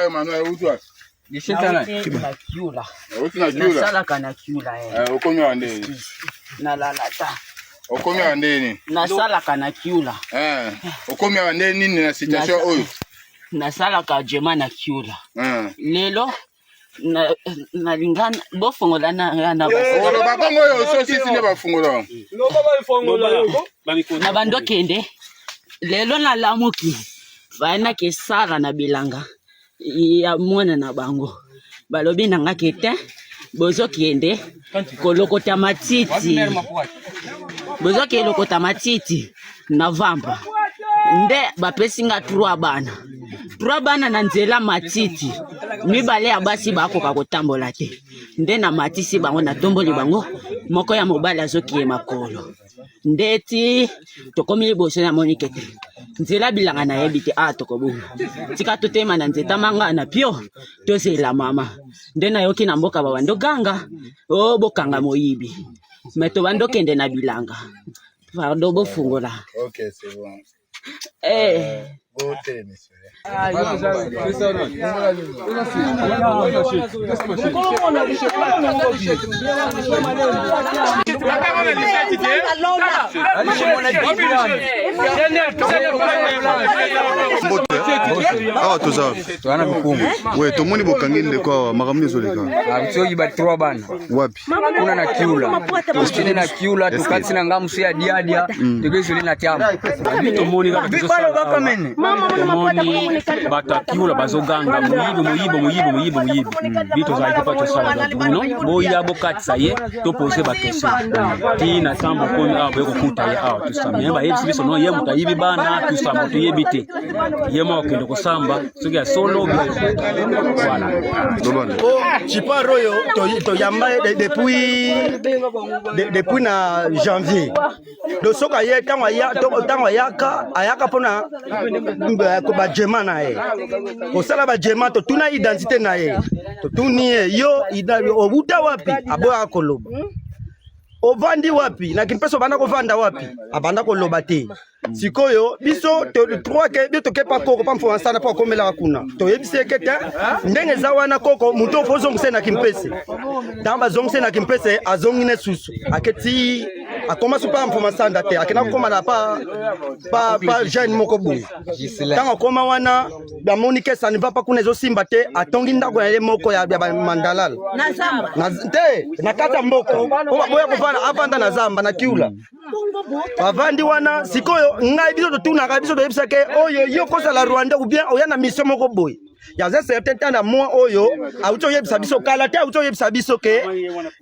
Papa Emmanuel utwa. Yishitana. Na kiula. Utina kiula. Sala kana kiula Ukomi wa ndeni. Na lalata. Ukomi wa ndeni. Na sala kana kiula. Ukomi wa ndeni ni na situation oyo. Na sala ka jema na kiula. Lelo na lingana bofongola na basi. Bakongo yo so sisi ne bafongola. Loba bafongola yo. Na bando kende. Lelo na lamuki. Vaina ke sala na bilanga. Ya mwana na bango. Balobi na ngakete. Bozo kiende. Kolokota matiti. Bozo ke lokota matiti. Na vamba. Nde bapesinga 3 bana. 3 bana na nzela matiti. Mibale ya basi bako kakotambola te. Nde na matisi bango na tomboli bango. Moko ya mobali azoki makolo. Ndeti tokomi liboso na monikete. Nzela bilanga na yebite tokobunga. Tika totema na nzeta manga na pio. Tozela mama. Nde na yoki na mboka babando ganga. Bokanga moyibi. Meto bando kende na bilanga. Pardon bofungola. OK, c'est bon. Voter, monsieur. Tuana mkungu. Wewe tomoni bokangi ndeko makamni zoleka. Bisoji ba 3 bana. Wapi? Kuna na kiula. Tusine na kiula tukati na ngamu ya diadia. Tegezuli na tiama. Tomoni kaka bibalo bakamene. Tomoni batakiula bazoganga muyibo. Bito za ipapa sala da buno. Boya bokatsa ye to pose ba question. Tina sambo ko beko kuta ye tusamemba yebisi biso no ye mutayibi bana tusamba tuyebite. Ye mo kendo ko samba sugia solo voilà. Chipa royo to yamba depuis na janvier. Do soka ye tango ayaka pona ko ba jema na ye. Ko sala ba jema to tuna identité na ye. To tuni yo obuta wapi aboya koloba. Ovandi wapi na kimpeso bana ko vanda wapi abanda ko loba te. Sikoyo biso to 3 ke bito ke pa koko pa mfo sana pa komela kuna to yebise kete ndenge zawana koko muto fozo msena kimpese damba zongse na kimpese azongine susu aketi akoma supa mfo masanda te akena koma na pa jeune moko boye tanga koma wana ba monike sa ne va pa kuna zo simba te atongi ndako ya moko ya mandalal na zamba na te na kata mboko boya kuvana avanda na zamba na kiula bavandi wana sikoyo ngai biso tuna ka biso yebisa ke oyo yo kosa la Rwanda ou bien oya na mission moko boy ya za certain temps na moi oyo auto yebisa biso kala te auto yebisa biso ke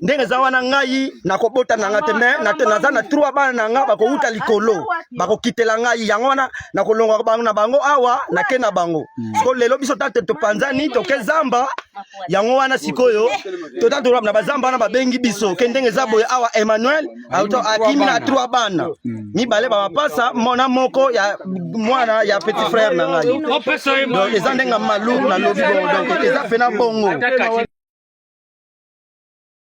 ndenge za wana ngai na kobota na ngatene na te na za na 3 bana na nga bako uta likolo bako kitela ngai yango wana na kolonga bango na bango awa na ke na bango so lelo biso tate to panzani to ke zamba yango wana sikoyo to tate na bazamba na babengi biso ke ndenge za boy awa Emmanuel auto akimi na 3 bana ni bale ba pasa mona moko ya mwana ya petit frère na ngai donc ezandenga malu na lobi donc eza fena bongo